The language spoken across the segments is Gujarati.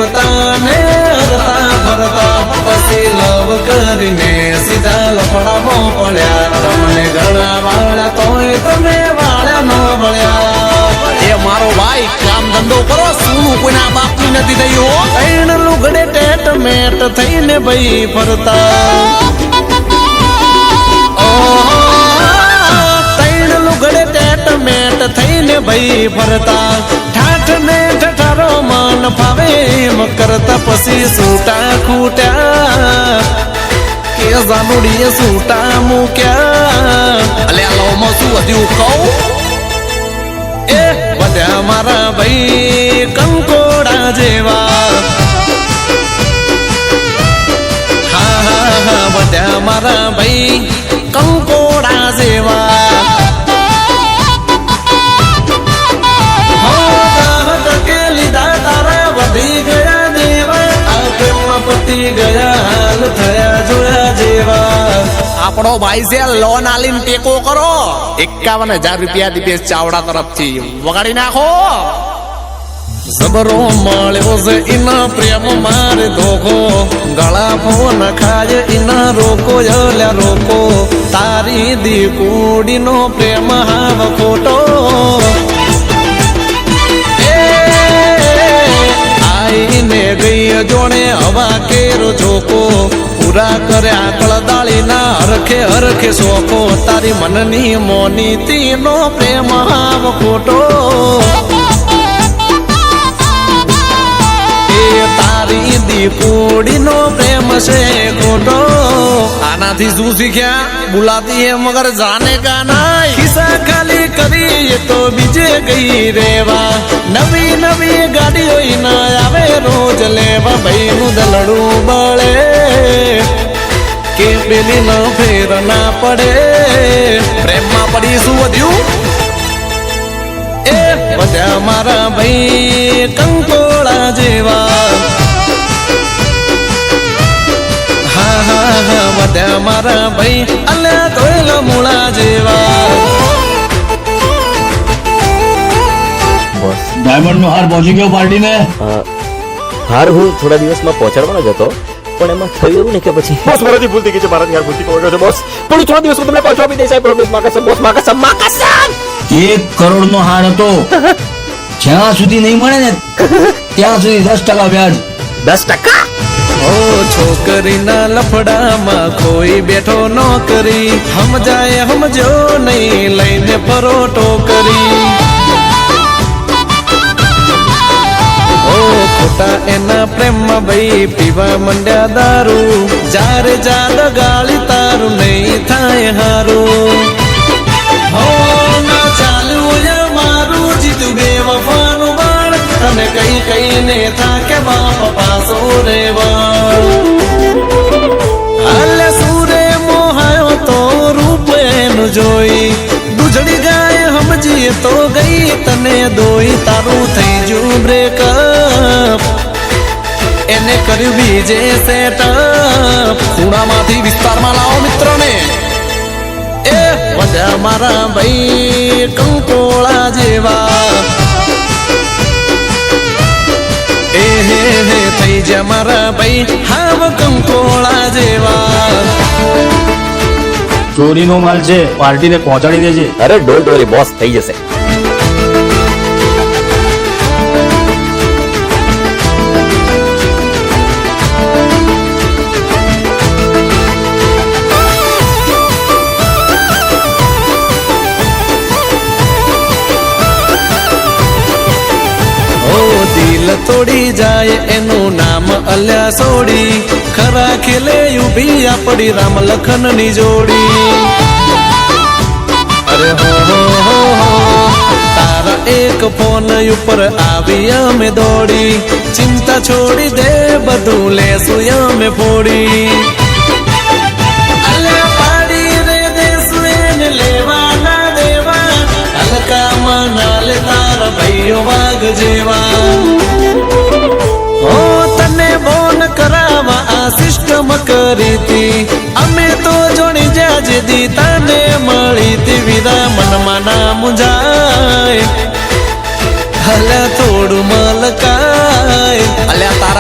પ્રેમતા ને હરતા ફરતા પછી લવ કરીને સીધા લફડામાં પડ્યા તમને ઘણા વાળા તોય તમે વાળા ન ભળ્યા એ મારો ભાઈ કામ ધંધો કરો શું કોઈના બાપની નથી થયો ત્રણ લુગડે ટેટ મેટ થઈને ભાઈ ફરતા ત્રણ લુગડે ટેટ મેટ થઈને ભાઈ ફરતા ઠાઠ ને ઠઠારો મન ફાવે એમ કરતા પછી સૂટા ખૂટ્યા કે જાનુડીએ સૂટા મૂક્યા અલે આ લોમાં શું વધ્યું કહું એ વધ્યા મારા ભાઈ કંકોડા જેવા હા વધ્યા મારા ભાઈ કંકોડા જેવા લીધા તારા વધી ગયા દેવા આ પ્રેમમાં પતી ગયા હાલ થયા જોયા જેવા આપણો ભાઈ છે લોન આલીને ટેકો કરો 51,000 રૂપિયા દીપેશ ચાવડા તરફથી વગાડી નાખો જબરો મળ્યો છે એના પ્રેમ મારે ધોખો ગળા ફોન ખાય એના રોકો યલ્યા રોકો તારી દીકુડીનો પ્રેમ હાવ ખોટો આઈને ગઈ જોણે હવા કેરો જોકો પૂરા કર્યા કળદાળી ના હરખે હરખે શોખો તારી મનની મોની તીનો પ્રેમ હાવ ખોટો તારી દીકુડીનો પ્રેમ છે ખોટો આનાથી શું શીખ્યા બુલાતી હે મગર જાને કા નાય ખિસ્સા ખાલી કરી તો બીજે ગઈ રેવા નવી નવી ગાડીઓ ના આવે રોજ લેવા ભાઈ નું દલડું બળે કે પેલી ન ફેર ના પડે પ્રેમમાં પડી શું વધ્યું એ વધ્યા મારા ભાઈ કંકોળા જેવા હા વધ્યા મારા ભાઈ અલ્યા ધોયેલા મૂળા જેવા ડાયમંડ નો હાર પહોંચી ગયો પાર્ટી ને હાર હું થોડા દિવસમાં પહોંચાડવાનો જ હતો પણ એમાં થયું એવું ને કે પછી બોસ મારાથી ભૂલ થઈ ગઈ છે મારાથી હાર ભૂલથી પહોંચ્યો છે બોસ પણ થોડા દિવસ તમને પહોંચવા આપી દઈશ પ્રોમિસ માકસમ બોસ માકસમ 1 કરોડ નો હાર હતો જ્યાં સુધી નહીં મળે ને ત્યાં સુધી 10% વ્યાજ 10%. ઓ છોકરીના લફડામાં કોઈ બેઠો ન કરી સમજાય સમજો નહીં લઈને પરોટો કરી ઓ ખોટા એના પ્રેમમાં ભાઈ પીવા મંડ્યા દારૂ જારે જાદ ગાળી તારું નહીં થાય હારું હો ના ચાલ્યું મારું જીતું બે વફાનું બાળ તને કઈ કઈને થાકે બાપ પાસો રેવા હાલે સૂરે મોહાયો તો રૂપ એનું જોઈ દુજડી ગાય સમજીએ તો ગઈ તને દોઈ તારું થઈ જુ બ્રેકઅપ એને કર્યું બીજે સેટઅપ ખૂણામાંથી વિસ્તારમાં લાવો મિત્રોને એ વધ્યા મારા ભાઈ કંકોળા જેવા એ હે થઈ જા મારા ભાઈ હાવ કંકોળા જેવા ચોરીનો માલ છે પાર્ટીને પહોંચાડી દેજે અરે ડોન્ટ વરી બોસ થઈ જશે તોડી જાય એનું નામ અલ્યા સોડી ખરા ખેલે ઉભી આપડી રામ લખન ની જોડી અરે હો તારા એક ફોન ઉપર આવી અમે દોડી ચિંતા છોડી દે બધું લેશું અમે ફોડી અલ્યા પાડી રે દેશું એને લેવા ના દેવા હલકામાં ના લે તારા ભાઈઓ વાઘ જેવા ઓ તને બોન કરાવા આ સિસ્ટમ કરી તી અમે તો જોડી જાજદી તને મળી તી વિરા મનમાં ના મુંજાય હલે થોડું મલકાય અલ્યા તારા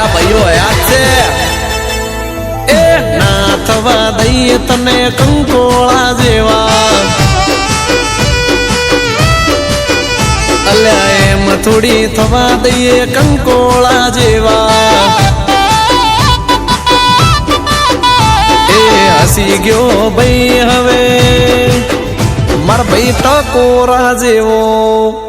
દઈએ તને કંકોળા જેવા. અલ્યા એમ થોડી થવા દઈએ કંકોળા જેવા. એ હસી ગયો ભાઈ હવે માર ભાઈ ટકોરા જેવો.